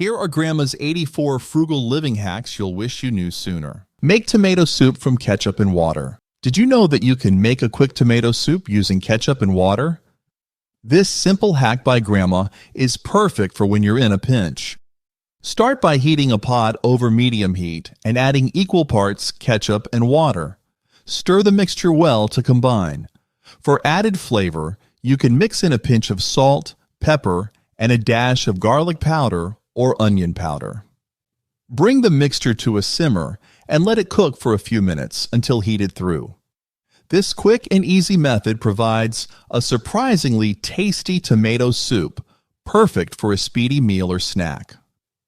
Here are Grandma's 84 frugal living hacks you'll wish you knew sooner. Make tomato soup from ketchup and water. Did you know that you can make a quick tomato soup using ketchup and water? This simple hack by Grandma is perfect for when you're in a pinch. Start by heating a pot over medium heat and adding equal parts ketchup and water. Stir the mixture well to combine. For added flavor, you can mix in a pinch of salt, pepper, and a dash of garlic powder or onion powder. Bring the mixture to a simmer and let it cook for a few minutes until heated through. This quick and easy method provides a surprisingly tasty tomato soup, perfect for a speedy meal or snack.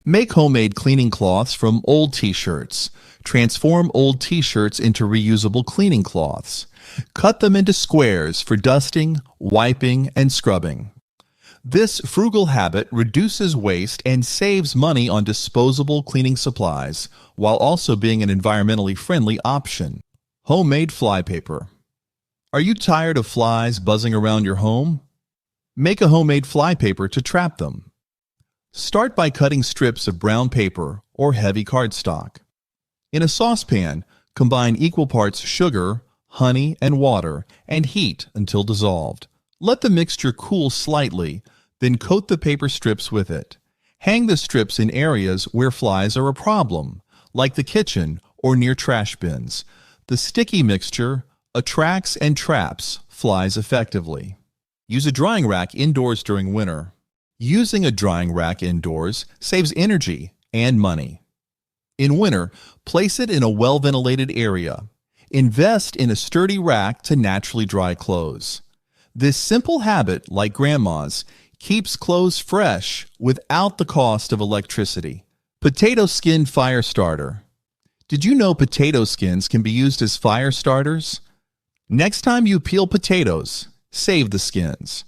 Make homemade cleaning cloths from old t-shirts. Transform old t-shirts into reusable cleaning cloths. Cut them into squares for dusting, wiping, and scrubbing. This frugal habit reduces waste and saves money on disposable cleaning supplies, while also being an environmentally friendly option. Homemade flypaper. Are you tired of flies buzzing around your home? Make a homemade flypaper to trap them. Start by cutting strips of brown paper or heavy cardstock. In a saucepan, combine equal parts sugar, honey, and water, and heat until dissolved. Let the mixture cool slightly, then coat the paper strips with it. Hang the strips in areas where flies are a problem, like the kitchen or near trash bins. The sticky mixture attracts and traps flies effectively. Use a drying rack indoors during winter. Using a drying rack indoors saves energy and money. In winter, place it in a well-ventilated area. Invest in a sturdy rack to naturally dry clothes. This simple habit, like Grandma's, keeps clothes fresh without the cost of electricity. Potato skin fire starter. Did you know potato skins can be used as fire starters? Next time you peel potatoes, save the skins.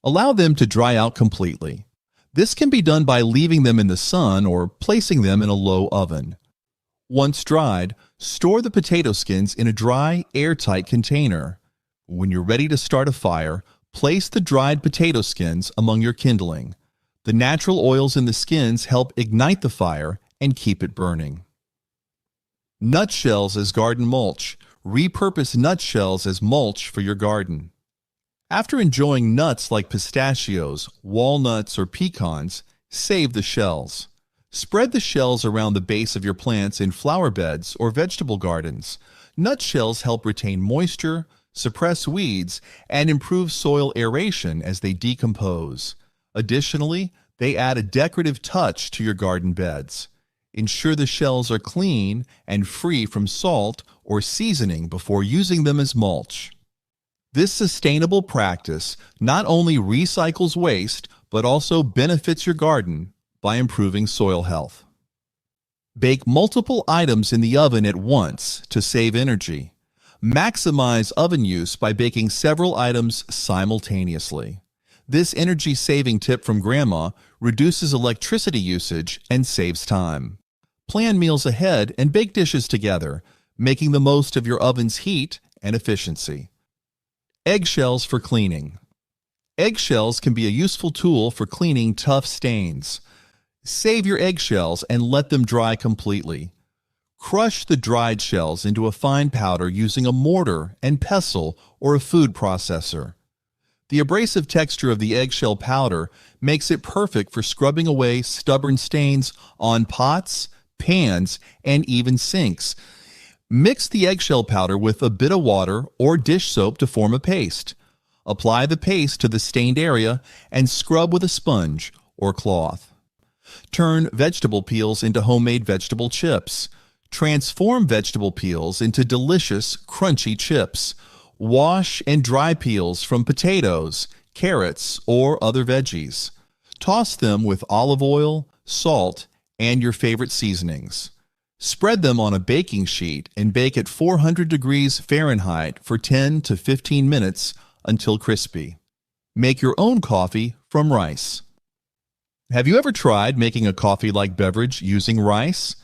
Allow them to dry out completely. This can be done by leaving them in the sun or placing them in a low oven. Once dried, store the potato skins in a dry, airtight container. When you're ready to start a fire, place the dried potato skins among your kindling. The natural oils in the skins help ignite the fire and keep it burning. Nutshells as garden mulch. Repurpose nutshells as mulch for your garden. After enjoying nuts like pistachios, walnuts, or pecans, save the shells. Spread the shells around the base of your plants in flower beds or vegetable gardens. Nutshells help retain moisture, suppress weeds, and improve soil aeration as they decompose. Additionally, they add a decorative touch to your garden beds. Ensure the shells are clean and free from salt or seasoning before using them as mulch. This sustainable practice not only recycles waste, but also benefits your garden by improving soil health. Bake multiple items in the oven at once to save energy. Maximize oven use by baking several items simultaneously. This energy-saving tip from Grandma reduces electricity usage and saves time. Plan meals ahead and bake dishes together, making the most of your oven's heat and efficiency. Eggshells for cleaning. Eggshells can be a useful tool for cleaning tough stains. Save your eggshells and let them dry completely. Crush the dried shells into a fine powder using a mortar and pestle or a food processor. The abrasive texture of the eggshell powder makes it perfect for scrubbing away stubborn stains on pots, pans, and even sinks. Mix the eggshell powder with a bit of water or dish soap to form a paste. Apply the paste to the stained area and scrub with a sponge or cloth. Turn vegetable peels into homemade vegetable chips. Transform vegetable peels into delicious, crunchy chips. Wash and dry peels from potatoes, carrots, or other veggies. Toss them with olive oil, salt, and your favorite seasonings. Spread them on a baking sheet and bake at 400 degrees Fahrenheit for 10 to 15 minutes until crispy. Make your own coffee from rice. Have you ever tried making a coffee-like beverage using rice?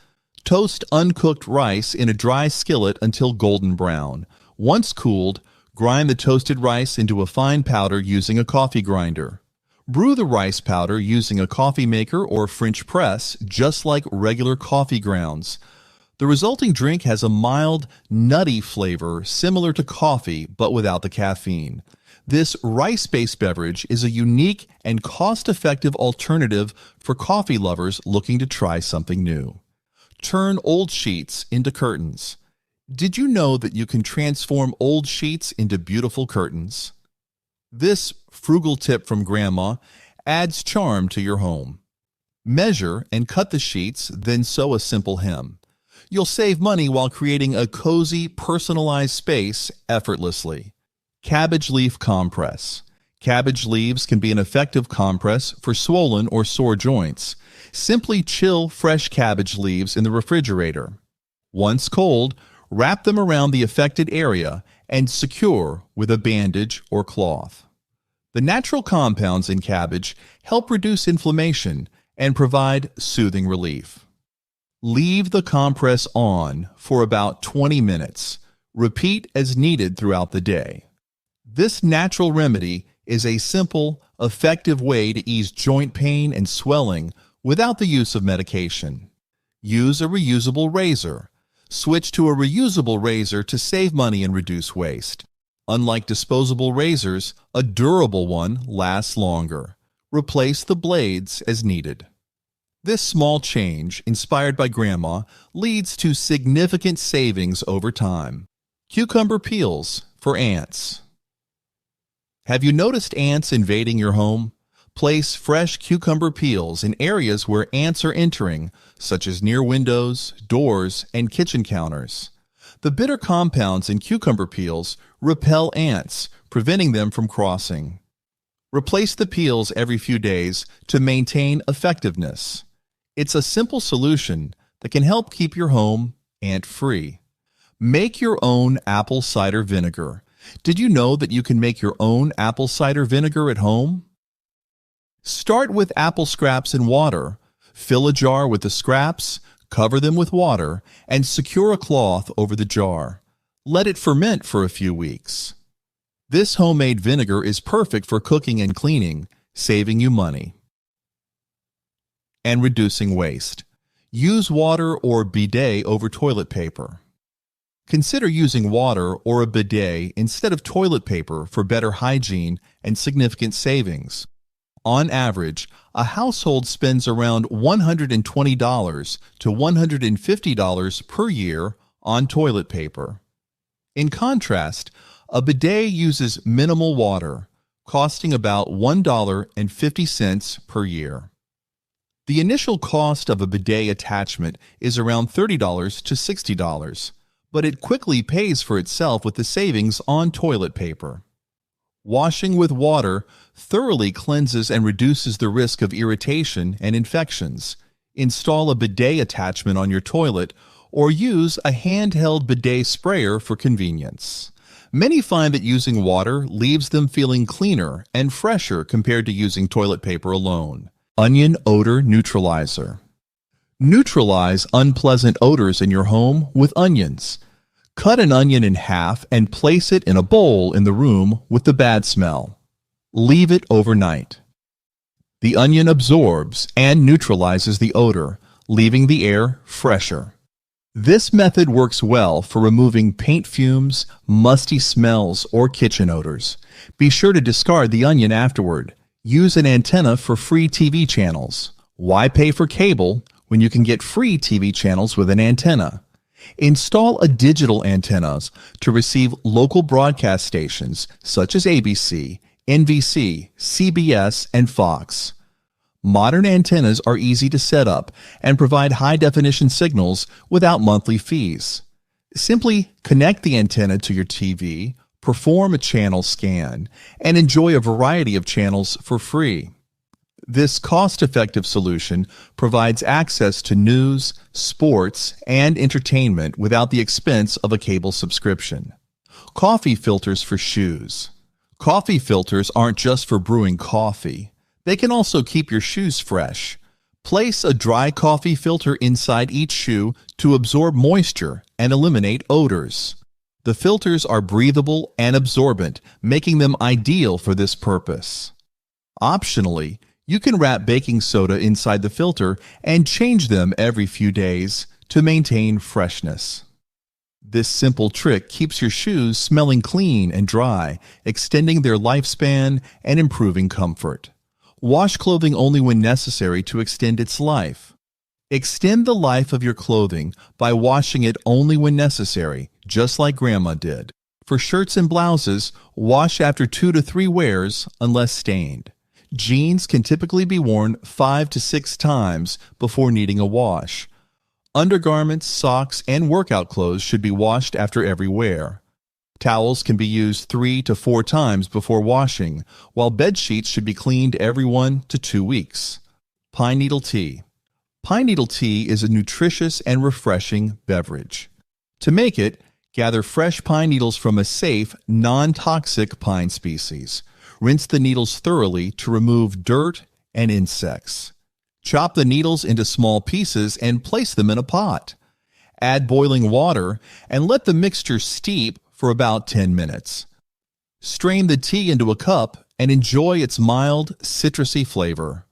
Toast uncooked rice in a dry skillet until golden brown. Once cooled, grind the toasted rice into a fine powder using a coffee grinder. Brew the rice powder using a coffee maker or French press, just like regular coffee grounds. The resulting drink has a mild, nutty flavor similar to coffee but without the caffeine. This rice-based beverage is a unique and cost-effective alternative for coffee lovers looking to try something new. Turn old sheets into curtains. Did you know that you can transform old sheets into beautiful curtains? This frugal tip from Grandma adds charm to your home. Measure and cut the sheets, then sew a simple hem. You'll save money while creating a cozy, personalized space effortlessly. Cabbage leaf compress. Cabbage leaves can be an effective compress for swollen or sore joints. Simply chill fresh cabbage leaves in the refrigerator. Once cold, wrap them around the affected area and secure with a bandage or cloth. The natural compounds in cabbage help reduce inflammation and provide soothing relief. Leave the compress on for about 20 minutes. Repeat as needed throughout the day. This natural remedy is a simple, effective way to ease joint pain and swelling without the use of medication. Use a reusable razor. Switch to a reusable razor to save money and reduce waste. Unlike disposable razors, a durable one lasts longer. Replace the blades as needed. This small change, inspired by Grandma, leads to significant savings over time. Cucumber peels for ants. Have you noticed ants invading your home? Place fresh cucumber peels in areas where ants are entering, such as near windows, doors, and kitchen counters. The bitter compounds in cucumber peels repel ants, preventing them from crossing. Replace the peels every few days to maintain effectiveness. It's a simple solution that can help keep your home ant-free. Make your own apple cider vinegar. Did you know that you can make your own apple cider vinegar at home? Start with apple scraps and water. Fill a jar with the scraps, cover them with water, and secure a cloth over the jar. Let it ferment for a few weeks. This homemade vinegar is perfect for cooking and cleaning, saving you money. And reducing waste. Use water or bidet over toilet paper. Consider using water or a bidet instead of toilet paper for better hygiene and significant savings. On average, a household spends around $120 to $150 per year on toilet paper. In contrast, a bidet uses minimal water, costing about $1.50 per year. The initial cost of a bidet attachment is around $30 to $60. But it quickly pays for itself with the savings on toilet paper. Washing with water thoroughly cleanses and reduces the risk of irritation and infections. Install a bidet attachment on your toilet or use a handheld bidet sprayer for convenience. Many find that using water leaves them feeling cleaner and fresher compared to using toilet paper alone. Onion odor neutralizer. Neutralize unpleasant odors in your home with onions. Cut an onion in half and place it in a bowl in the room with the bad smell. Leave it overnight. The onion absorbs and neutralizes the odor, leaving the air fresher. This method works well for removing paint fumes, musty smells, or kitchen odors. Be sure to discard the onion afterward. Use an antenna for free TV channels. Why pay for cable when you can get free TV channels with an antenna? Install a digital antennas to receive local broadcast stations such as ABC, NBC, CBS, and Fox. Modern antennas are easy to set up and provide high-definition signals without monthly fees. Simply connect the antenna to your TV, perform a channel scan, and enjoy a variety of channels for free. This cost-effective solution provides access to news, sports, and entertainment without the expense of a cable subscription. Coffee filters for shoes. Coffee filters aren't just for brewing coffee. They can also keep your shoes fresh. Place a dry coffee filter inside each shoe to absorb moisture and eliminate odors. The filters are breathable and absorbent, making them ideal for this purpose. Optionally, you can wrap baking soda inside the filter and change them every few days to maintain freshness. This simple trick keeps your shoes smelling clean and dry, extending their lifespan and improving comfort. Wash clothing only when necessary to extend its life. Extend the life of your clothing by washing it only when necessary, just like Grandma did. For shirts and blouses, wash after 2 to 3 wears unless stained. Jeans can typically be worn 5 to 6 times before needing a wash. Undergarments, socks, and workout clothes should be washed after every wear. Towels can be used 3 to 4 times before washing, while bed sheets should be cleaned every 1 to 2 weeks. Pine needle tea. Pine needle tea is a nutritious and refreshing beverage. To make it, gather fresh pine needles from a safe, non-toxic pine species. Rinse the needles thoroughly to remove dirt and insects. Chop the needles into small pieces and place them in a pot. Add boiling water and let the mixture steep for about 10 minutes. Strain the tea into a cup and enjoy its mild, citrusy flavor.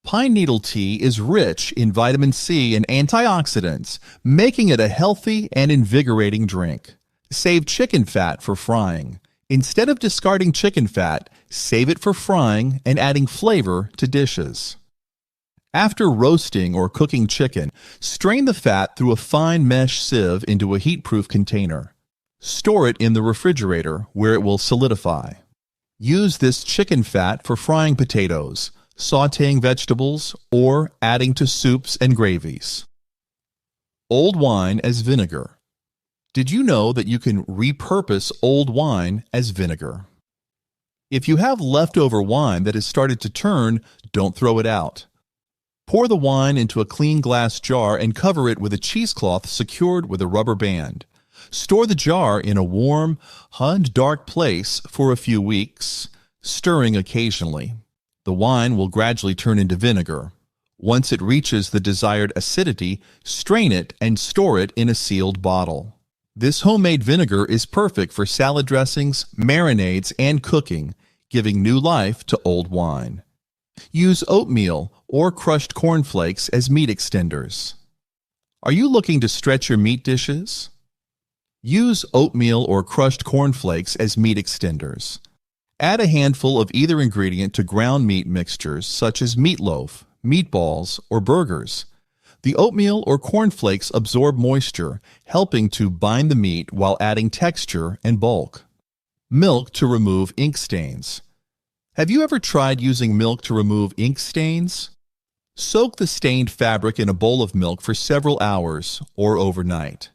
Pine needle tea is rich in vitamin C and antioxidants, making it a healthy and invigorating drink. Save chicken fat for frying. Instead of discarding chicken fat, save it for frying and adding flavor to dishes. After roasting or cooking chicken, strain the fat through a fine mesh sieve into a heat-proof container. Store it in the refrigerator where it will solidify. Use this chicken fat for frying potatoes, sautéing vegetables, or adding to soups and gravies. Old wine as vinegar. Did you know that you can repurpose old wine as vinegar? If you have leftover wine that has started to turn, don't throw it out. Pour the wine into a clean glass jar and cover it with a cheesecloth secured with a rubber band. Store the jar in a warm, dark place for a few weeks, stirring occasionally. The wine will gradually turn into vinegar. Once it reaches the desired acidity, strain it and store it in a sealed bottle. This homemade vinegar is perfect for salad dressings, marinades, and cooking, giving new life to old wine. Use oatmeal or crushed cornflakes as meat extenders. Are you looking to stretch your meat dishes? Use oatmeal or crushed cornflakes as meat extenders. Add a handful of either ingredient to ground meat mixtures such as meatloaf, meatballs, or burgers. The oatmeal or cornflakes absorb moisture, helping to bind the meat while adding texture and bulk. Milk to remove ink stains. Have you ever tried using milk to remove ink stains? Soak the stained fabric in a bowl of milk for several hours or overnight.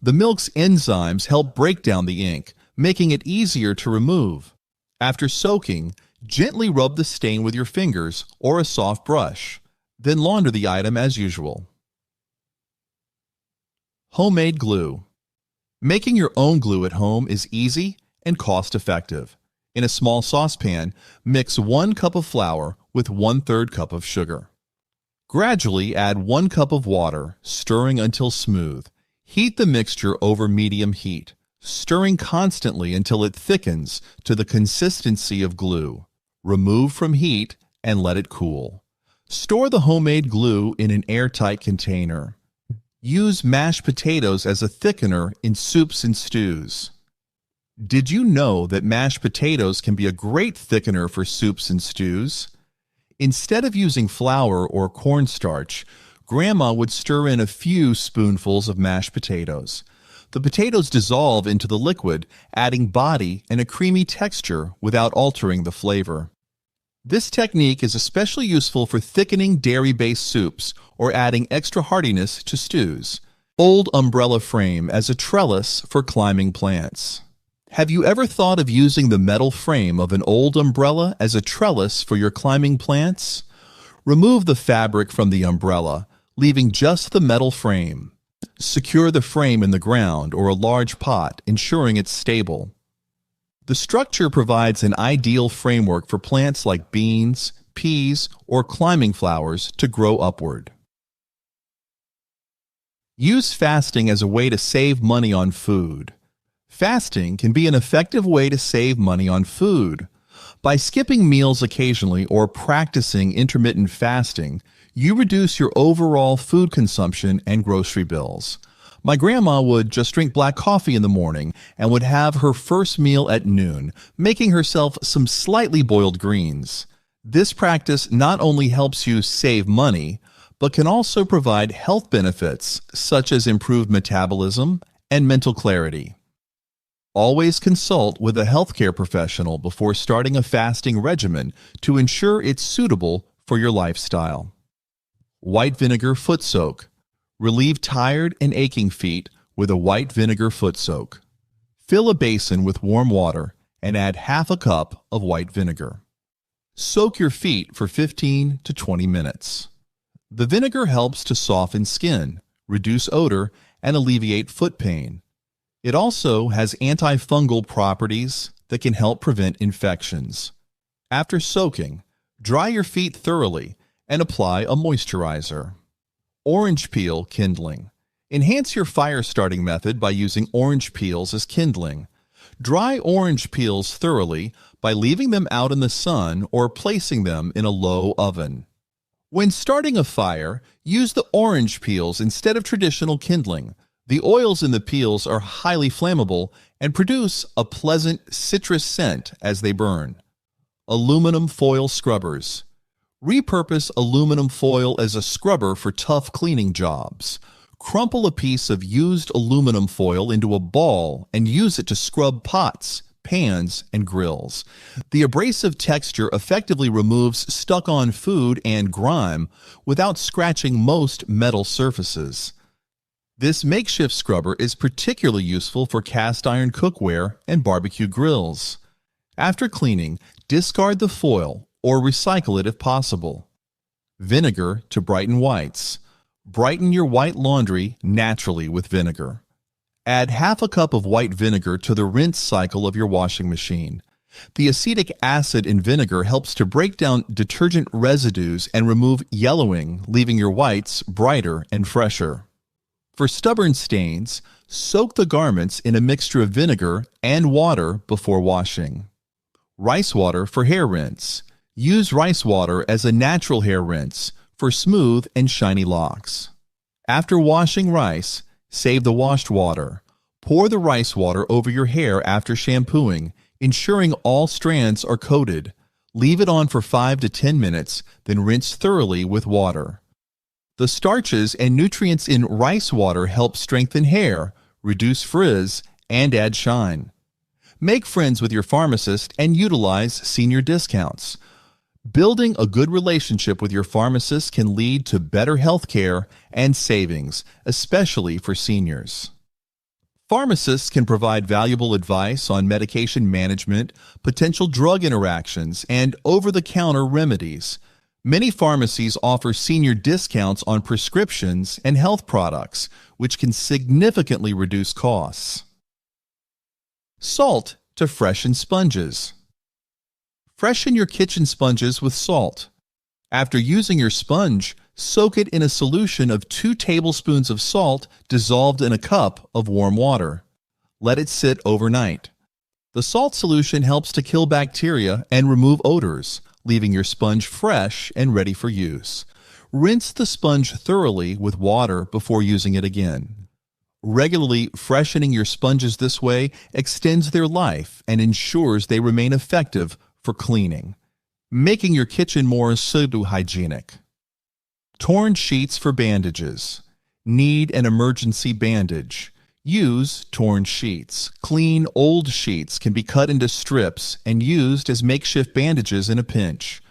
The milk's enzymes help break down the ink, making it easier to remove. After soaking, gently rub the stain with your fingers or a soft brush. Then launder the item as usual. Homemade glue. Making your own glue at home is easy and cost-effective. In a small saucepan, mix 1 cup of flour with 1/3 cup of sugar. Gradually add 1 cup of water, stirring until smooth. Heat the mixture over medium heat, stirring constantly until it thickens to the consistency of glue. Remove from heat and let it cool. Store the homemade glue in an airtight container. Use mashed potatoes as a thickener in soups and stews. Did you know that mashed potatoes can be a great thickener for soups and stews? Instead of using flour or cornstarch, Grandma would stir in a few spoonfuls of mashed potatoes. The potatoes dissolve into the liquid, adding body and a creamy texture without altering the flavor. This technique is especially useful for thickening dairy-based soups or adding extra hardiness to stews. Old umbrella frame as a trellis for climbing plants. Have you ever thought of using the metal frame of an old umbrella as a trellis for your climbing plants? Remove the fabric from the umbrella, leaving just the metal frame. Secure the frame in the ground or a large pot, ensuring it's stable. The structure provides an ideal framework for plants like beans, peas, or climbing flowers to grow upward. Use fasting as a way to save money on food. Fasting can be an effective way to save money on food. By skipping meals occasionally or practicing intermittent fasting, you reduce your overall food consumption and grocery bills. My grandma would just drink black coffee in the morning and would have her first meal at noon, making herself some slightly boiled greens. This practice not only helps you save money, but can also provide health benefits such as improved metabolism and mental clarity. Always consult with a healthcare professional before starting a fasting regimen to ensure it's suitable for your lifestyle. White vinegar foot soak. Relieve tired and aching feet with a white vinegar foot soak. Fill a basin with warm water and add half a cup of white vinegar. Soak your feet for 15 to 20 minutes. The vinegar helps to soften skin, reduce odor, and alleviate foot pain. It also has antifungal properties that can help prevent infections. After soaking, dry your feet thoroughly and apply a moisturizer. Orange peel kindling. Enhance your fire starting method by using orange peels as kindling. Dry orange peels thoroughly by leaving them out in the sun or placing them in a low oven. When starting a fire, use the orange peels instead of traditional kindling. The oils in the peels are highly flammable and produce a pleasant citrus scent as they burn. Aluminum foil scrubbers. Repurpose aluminum foil as a scrubber for tough cleaning jobs. Crumple a piece of used aluminum foil into a ball and use it to scrub pots, pans, and grills. The abrasive texture effectively removes stuck-on food and grime without scratching most metal surfaces. This makeshift scrubber is particularly useful for cast iron cookware and barbecue grills. After cleaning, discard the foil or recycle it if possible. Vinegar to brighten whites. Brighten your white laundry naturally with vinegar. Add half a cup of white vinegar to the rinse cycle of your washing machine. The acetic acid in vinegar helps to break down detergent residues and remove yellowing, leaving your whites brighter and fresher. For stubborn stains, soak the garments in a mixture of vinegar and water before washing. Rice water for hair rinse. Use rice water as a natural hair rinse for smooth and shiny locks. After washing rice, save the washed water. Pour the rice water over your hair after shampooing, ensuring all strands are coated. Leave it on for 5 to 10 minutes, then rinse thoroughly with water. The starches and nutrients in rice water help strengthen hair, reduce frizz, and add shine. Make friends with your pharmacist and utilize senior discounts. Building a good relationship with your pharmacist can lead to better health care and savings, especially for seniors. Pharmacists can provide valuable advice on medication management, potential drug interactions, and over-the-counter remedies. Many pharmacies offer senior discounts on prescriptions and health products, which can significantly reduce costs. Salt to freshen sponges. Freshen your kitchen sponges with salt. After using your sponge, soak it in a solution of 2 tablespoons of salt dissolved in a cup of warm water. Let it sit overnight. The salt solution helps to kill bacteria and remove odors, leaving your sponge fresh and ready for use. Rinse the sponge thoroughly with water before using it again. Regularly freshening your sponges this way extends their life and ensures they remain effective for cleaning, making your kitchen more pseudo-hygienic. Torn sheets for bandages. Need an emergency bandage. Use torn sheets. Clean, old sheets can be cut into strips and used as makeshift bandages in a pinch.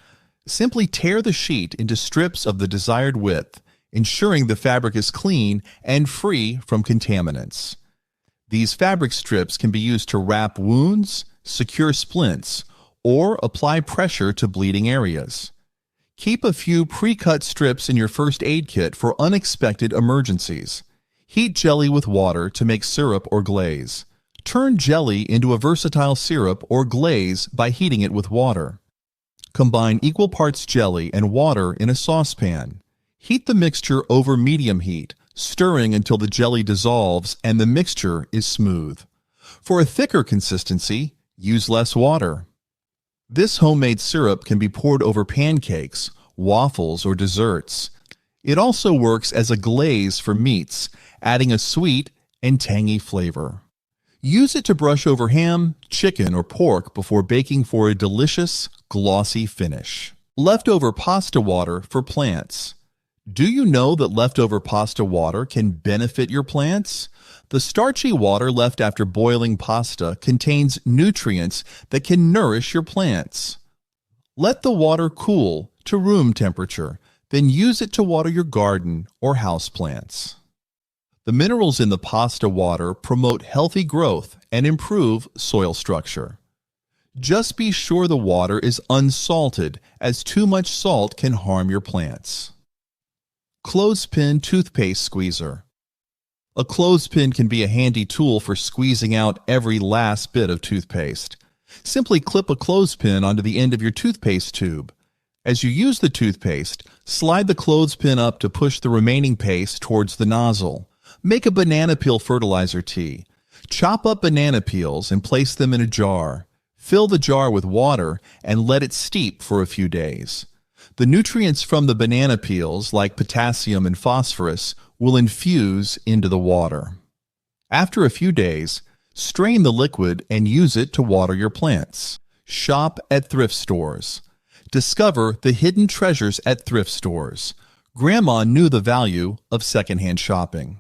Simply tear the sheet into strips of the desired width, ensuring the fabric is clean and free from contaminants. These fabric strips can be used to wrap wounds, secure splints, or apply pressure to bleeding areas. Keep a few pre-cut strips in your first aid kit for unexpected emergencies. Heat jelly with water to make syrup or glaze. Turn jelly into a versatile syrup or glaze by heating it with water. Combine equal parts jelly and water in a saucepan. Heat the mixture over medium heat, stirring until the jelly dissolves and the mixture is smooth. For a thicker consistency, use less water. This homemade syrup can be poured over pancakes, waffles, or desserts. It also works as a glaze for meats, adding a sweet and tangy flavor. Use it to brush over ham, chicken, or pork before baking for a delicious, glossy finish. Leftover pasta water for plants. Do you know that leftover pasta water can benefit your plants? The starchy water left after boiling pasta contains nutrients that can nourish your plants. Let the water cool to room temperature, then use it to water your garden or houseplants. The minerals in the pasta water promote healthy growth and improve soil structure. Just be sure the water is unsalted, as too much salt can harm your plants. Clothespin toothpaste squeezer. A clothespin can be a handy tool for squeezing out every last bit of toothpaste. Simply clip a clothespin onto the end of your toothpaste tube. As you use the toothpaste, slide the clothespin up to push the remaining paste towards the nozzle. Make a banana peel fertilizer tea. Chop up banana peels and place them in a jar. Fill the jar with water and let it steep for a few days. The nutrients from the banana peels, like potassium and phosphorus, will infuse into the water. After a few days, strain the liquid and use it to water your plants. Shop at thrift stores. Discover the hidden treasures at thrift stores. Grandma knew the value of secondhand shopping.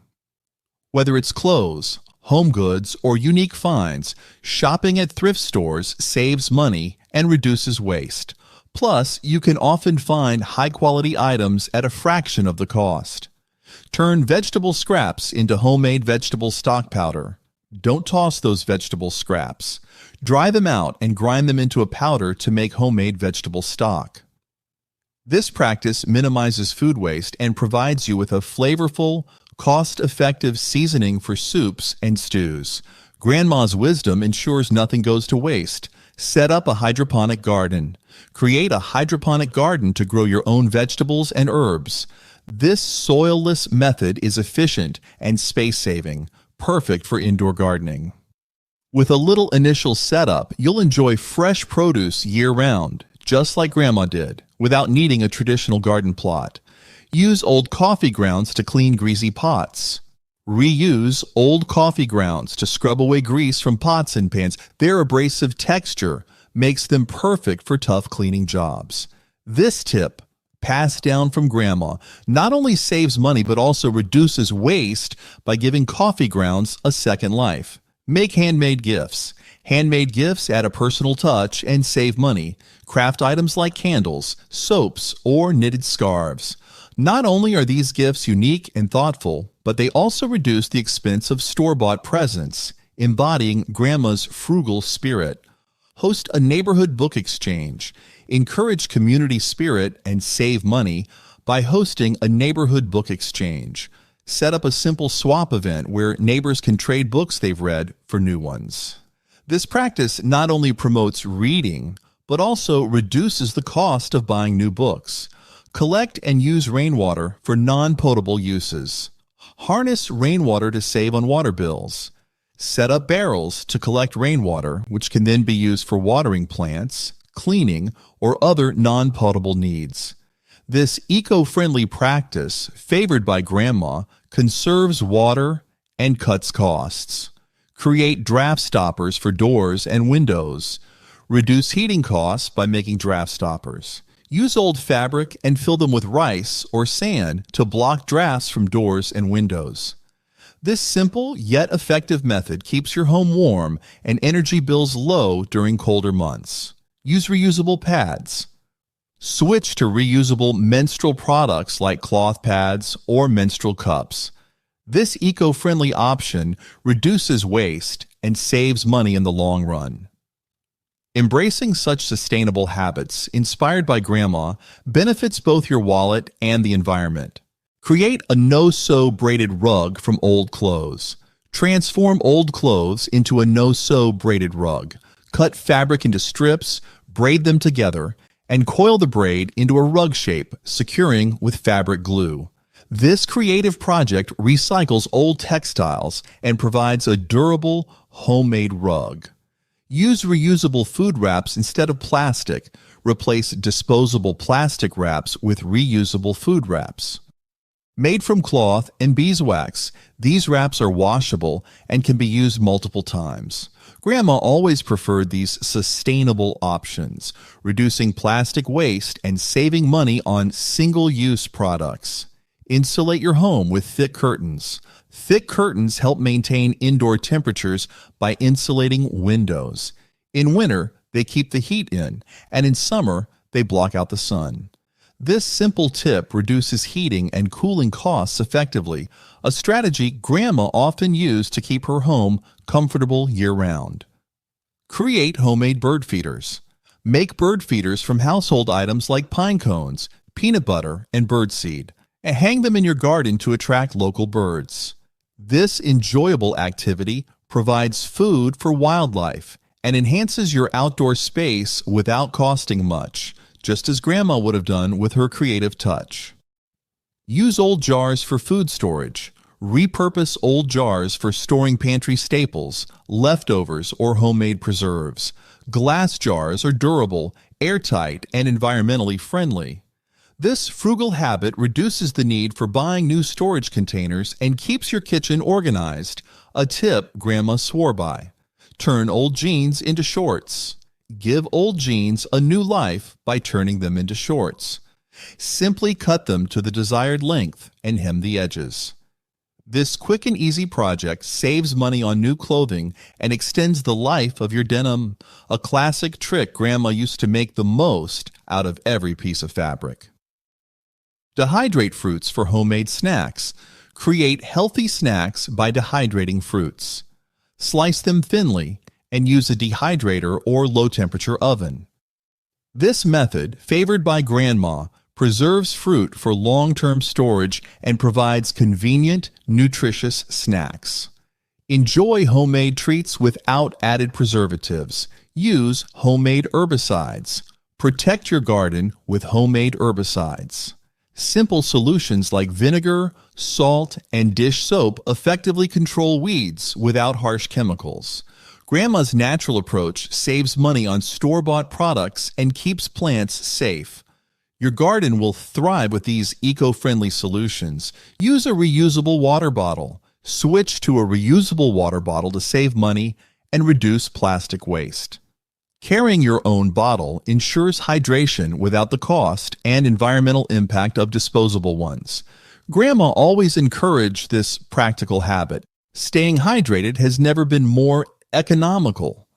Whether it's clothes, home goods, or unique finds, shopping at thrift stores saves money and reduces waste. Plus, you can often find high-quality items at a fraction of the cost. Turn vegetable scraps into homemade vegetable stock powder. Don't toss those vegetable scraps. Dry them out and grind them into a powder to make homemade vegetable stock. This practice minimizes food waste and provides you with a flavorful, cost-effective seasoning for soups and stews. Grandma's wisdom ensures nothing goes to waste. Set up a hydroponic garden. Create a hydroponic garden to grow your own vegetables and herbs. This soilless method is efficient and space-saving, perfect for indoor gardening. With a little initial setup, you'll enjoy fresh produce year-round, just like Grandma did, without needing a traditional garden plot. Use old coffee grounds to clean greasy pots. Reuse old coffee grounds to scrub away grease from pots and pans. Their abrasive texture makes them perfect for tough cleaning jobs. This tip, passed down from Grandma, not only saves money but also reduces waste by giving coffee grounds a second life. Make handmade gifts. Handmade gifts add a personal touch and save money. Craft items like candles, soaps, or knitted scarves. Not only are these gifts unique and thoughtful, but they also reduce the expense of store-bought presents, embodying Grandma's frugal spirit. Host a neighborhood book exchange. Encourage community spirit and save money by hosting a neighborhood book exchange. Set up a simple swap event where neighbors can trade books they've read for new ones. This practice not only promotes reading, but also reduces the cost of buying new books. Collect and use rainwater for non-potable uses. Harness rainwater to save on water bills. Set up barrels to collect rainwater, which can then be used for watering plants, cleaning, or other non-potable needs. This eco-friendly practice, favored by Grandma, conserves water and cuts costs. Create draft stoppers for doors and windows. Reduce heating costs by making draft stoppers. Use old fabric and fill them with rice or sand to block drafts from doors and windows. This simple yet effective method keeps your home warm and energy bills low during colder months. Use reusable pads. Switch to reusable menstrual products like cloth pads or menstrual cups. This eco-friendly option reduces waste and saves money in the long run. Embracing such sustainable habits, inspired by Grandma, benefits both your wallet and the environment. Create a no-sew braided rug from old clothes. Transform old clothes into a no-sew braided rug. Cut fabric into strips, braid them together, and coil the braid into a rug shape, securing with fabric glue. This creative project recycles old textiles and provides a durable, homemade rug. Use reusable food wraps instead of plastic. Replace disposable plastic wraps with reusable food wraps. Made from cloth and beeswax, these wraps are washable and can be used multiple times. Grandma always preferred these sustainable options, reducing plastic waste and saving money on single-use products. Insulate your home with thick curtains. Thick curtains help maintain indoor temperatures by insulating windows. In winter, they keep the heat in, and in summer, they block out the sun. This simple tip reduces heating and cooling costs effectively, a strategy Grandma often used to keep her home comfortable year-round. Create homemade bird feeders. Make bird feeders from household items like pine cones, peanut butter, and birdseed, and hang them in your garden to attract local birds. This enjoyable activity provides food for wildlife and enhances your outdoor space without costing much, just as Grandma would have done with her creative touch. Use old jars for food storage. Repurpose old jars for storing pantry staples, leftovers, or homemade preserves. Glass jars are durable, airtight, and environmentally friendly. This frugal habit reduces the need for buying new storage containers and keeps your kitchen organized, a tip Grandma swore by. Turn old jeans into shorts. Give old jeans a new life by turning them into shorts. Simply cut them to the desired length and hem the edges. This quick and easy project saves money on new clothing and extends the life of your denim, a classic trick Grandma used to make the most out of every piece of fabric. Dehydrate fruits for homemade snacks. Create healthy snacks by dehydrating fruits. Slice them thinly and use a dehydrator or low-temperature oven. This method, favored by Grandma, preserves fruit for long-term storage and provides convenient, nutritious snacks. Enjoy homemade treats without added preservatives. Use homemade herbicides. Protect your garden with homemade herbicides. Simple solutions like vinegar, salt, and dish soap effectively control weeds without harsh chemicals. Grandma's natural approach saves money on store-bought products and keeps plants safe. Your garden will thrive with these eco-friendly solutions. Use a reusable water bottle. Switch to a reusable water bottle to save money and reduce plastic waste. Carrying your own bottle ensures hydration without the cost and environmental impact of disposable ones. Grandma always encouraged this practical habit. Staying hydrated has never been more economical.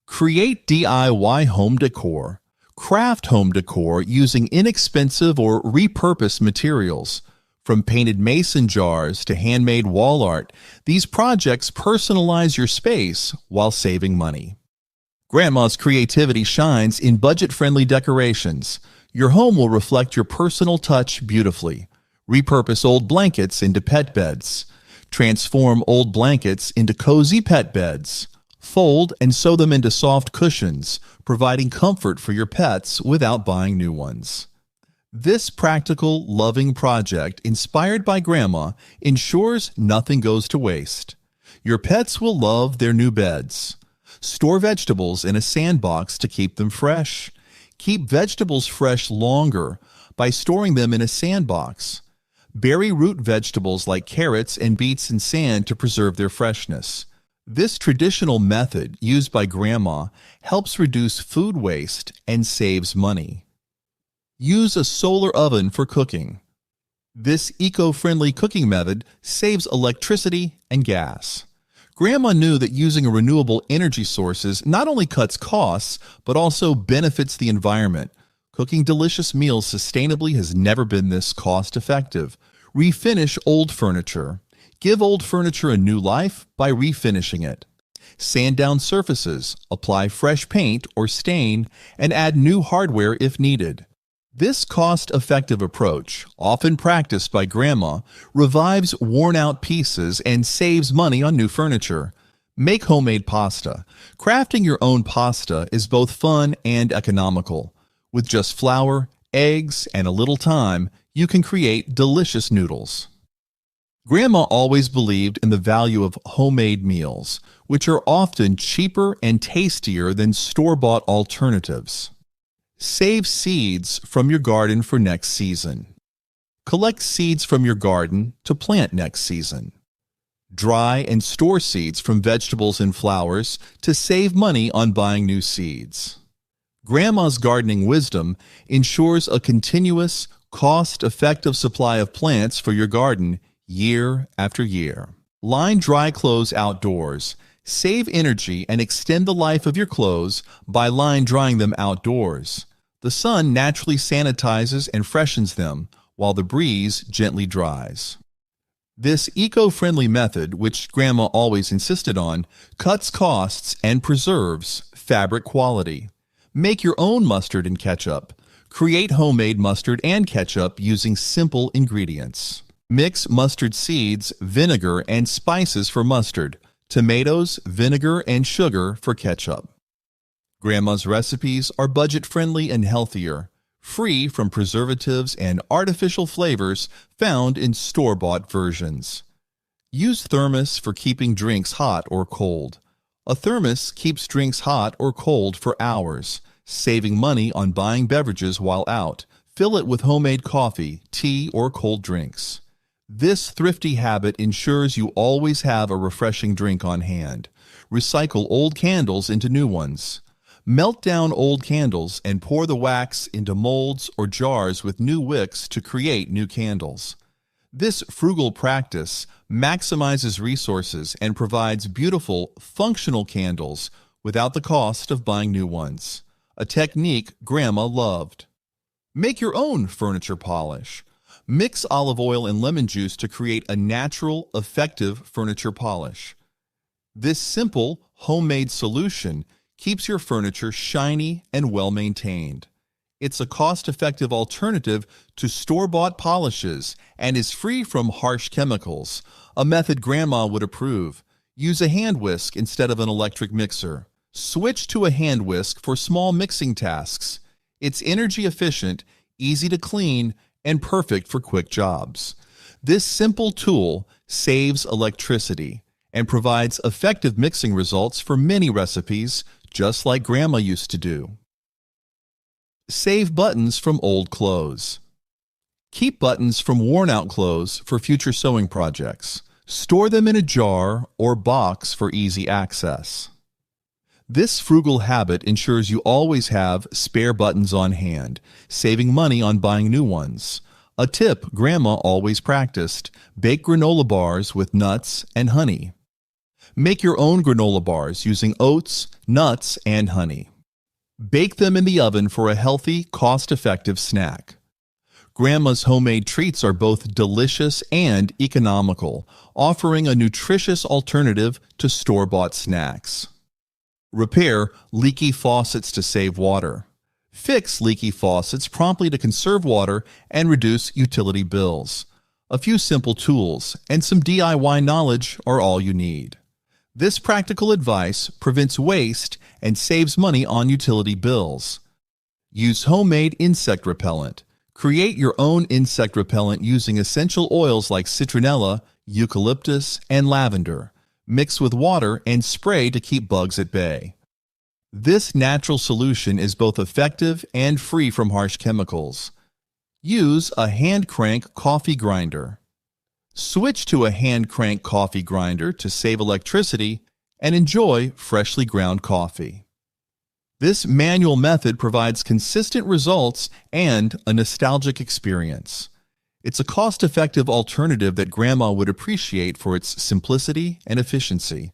Create DIY home decor. Craft home decor using inexpensive or repurposed materials. From painted mason jars to handmade wall art, these projects personalize your space while saving money. Grandma's creativity shines in budget-friendly decorations. Your home will reflect your personal touch beautifully. Repurpose old blankets into pet beds. Transform old blankets into cozy pet beds. Fold and sew them into soft cushions, providing comfort for your pets without buying new ones. This practical, loving project, inspired by Grandma, ensures nothing goes to waste. Your pets will love their new beds. Store vegetables in a sandbox to keep them fresh. Keep vegetables fresh longer by storing them in a sandbox. Bury root vegetables like carrots and beets in sand to preserve their freshness. This traditional method used by Grandma helps reduce food waste and saves money. Use a solar oven for cooking. This eco-friendly cooking method saves electricity and gas. Grandma knew that using renewable energy sources not only cuts costs, but also benefits the environment. Cooking delicious meals sustainably has never been this cost-effective. Refinish old furniture. Give old furniture a new life by refinishing it. Sand down surfaces, apply fresh paint or stain, and add new hardware if needed. This cost-effective approach, often practiced by Grandma, revives worn-out pieces and saves money on new furniture. Make homemade pasta. Crafting your own pasta is both fun and economical. With just flour, eggs, and a little time, you can create delicious noodles. Grandma always believed in the value of homemade meals, which are often cheaper and tastier than store-bought alternatives. Save seeds from your garden for next season. Collect seeds from your garden to plant next season. Dry and store seeds from vegetables and flowers to save money on buying new seeds. Grandma's gardening wisdom ensures a continuous, cost-effective supply of plants for your garden year after year. Line dry clothes outdoors. Save energy and extend the life of your clothes by line drying them outdoors. The sun naturally sanitizes and freshens them, while the breeze gently dries. This eco-friendly method, which Grandma always insisted on, cuts costs and preserves fabric quality. Make your own mustard and ketchup. Create homemade mustard and ketchup using simple ingredients. Mix mustard seeds, vinegar, and spices for mustard, tomatoes, vinegar, and sugar for ketchup. Grandma's recipes are budget-friendly and healthier, free from preservatives and artificial flavors found in store-bought versions. Use thermos for keeping drinks hot or cold. A thermos keeps drinks hot or cold for hours, saving money on buying beverages while out. Fill it with homemade coffee, tea, or cold drinks. This thrifty habit ensures you always have a refreshing drink on hand. Recycle old candles into new ones. Melt down old candles and pour the wax into molds or jars with new wicks to create new candles. This frugal practice maximizes resources and provides beautiful, functional candles without the cost of buying new ones, a technique Grandma loved. Make your own furniture polish. Mix olive oil and lemon juice to create a natural, effective furniture polish. This simple, homemade solution keeps your furniture shiny and well-maintained. It's a cost-effective alternative to store-bought polishes and is free from harsh chemicals, a method Grandma would approve. Use a hand whisk instead of an electric mixer. Switch to a hand whisk for small mixing tasks. It's energy efficient, easy to clean, and perfect for quick jobs. This simple tool saves electricity and provides effective mixing results for many recipes, just like Grandma used to do. Save buttons from old clothes. Keep buttons from worn-out clothes for future sewing projects. Store them in a jar or box for easy access. This frugal habit ensures you always have spare buttons on hand, saving money on buying new ones. A tip Grandma always practiced: bake granola bars with nuts and honey. Make your own granola bars using oats, nuts, and honey. Bake them in the oven for a healthy, cost-effective snack. Grandma's homemade treats are both delicious and economical, offering a nutritious alternative to store-bought snacks. Repair leaky faucets to save water. Fix leaky faucets promptly to conserve water and reduce utility bills. A few simple tools and some DIY knowledge are all you need. This practical advice prevents waste and saves money on utility bills. Use homemade insect repellent. Create your own insect repellent using essential oils like citronella, eucalyptus, and lavender. Mix with water and spray to keep bugs at bay. This natural solution is both effective and free from harsh chemicals. Use a hand crank coffee grinder. Switch to a hand crank coffee grinder to save electricity and enjoy freshly ground coffee. This manual method provides consistent results and a nostalgic experience. It's a cost-effective alternative that Grandma would appreciate for its simplicity and efficiency.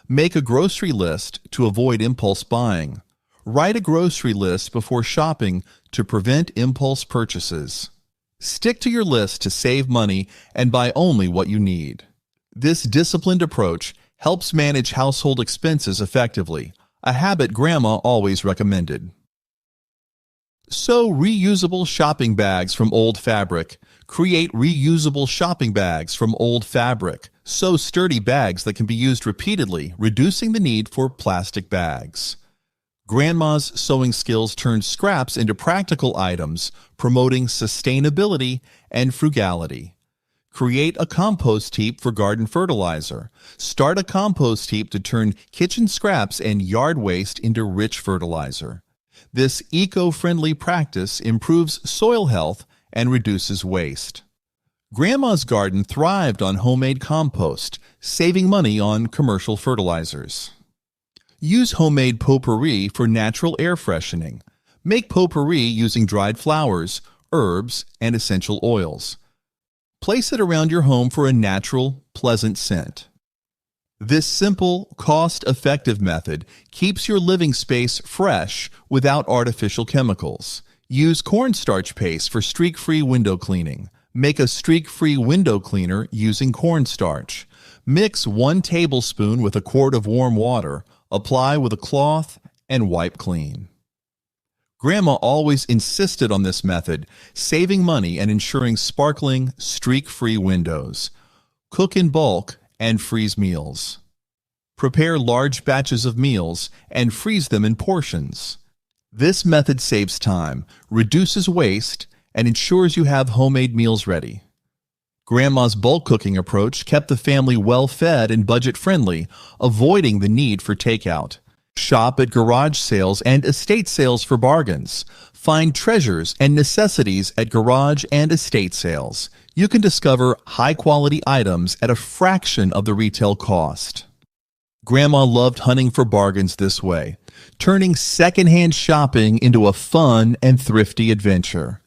Make a grocery list to avoid impulse buying. Write a grocery list before shopping to prevent impulse purchases. Stick to your list to save money and buy only what you need. This disciplined approach helps manage household expenses effectively, a habit Grandma always recommended. Sew reusable shopping bags from old fabric. Create reusable shopping bags from old fabric. Sew sturdy bags that can be used repeatedly, reducing the need for plastic bags. Grandma's sewing skills turned scraps into practical items, promoting sustainability and frugality. Create a compost heap for garden fertilizer. Start a compost heap to turn kitchen scraps and yard waste into rich fertilizer. This eco-friendly practice improves soil health and reduces waste. Grandma's garden thrived on homemade compost, saving money on commercial fertilizers. Use homemade potpourri for natural air freshening. Make potpourri using dried flowers, herbs, and essential oils. Place it around your home for a natural, pleasant scent. This simple, cost-effective method keeps your living space fresh without artificial chemicals. Use cornstarch paste for streak-free window cleaning. Make a streak-free window cleaner using cornstarch. Mix 1 tablespoon with a quart of warm water, apply with a cloth, and wipe clean. Grandma always insisted on this method, saving money and ensuring sparkling, streak-free windows. Cook in bulk and freeze meals. Prepare large batches of meals and freeze them in portions. This method saves time, reduces waste, and ensures you have homemade meals ready. Grandma's bulk cooking approach kept the family well-fed and budget-friendly, avoiding the need for takeout. Shop at garage sales and estate sales for bargains. Find treasures and necessities at garage and estate sales. You can discover high-quality items at a fraction of the retail cost. Grandma loved hunting for bargains this way, turning secondhand shopping into a fun and thrifty adventure.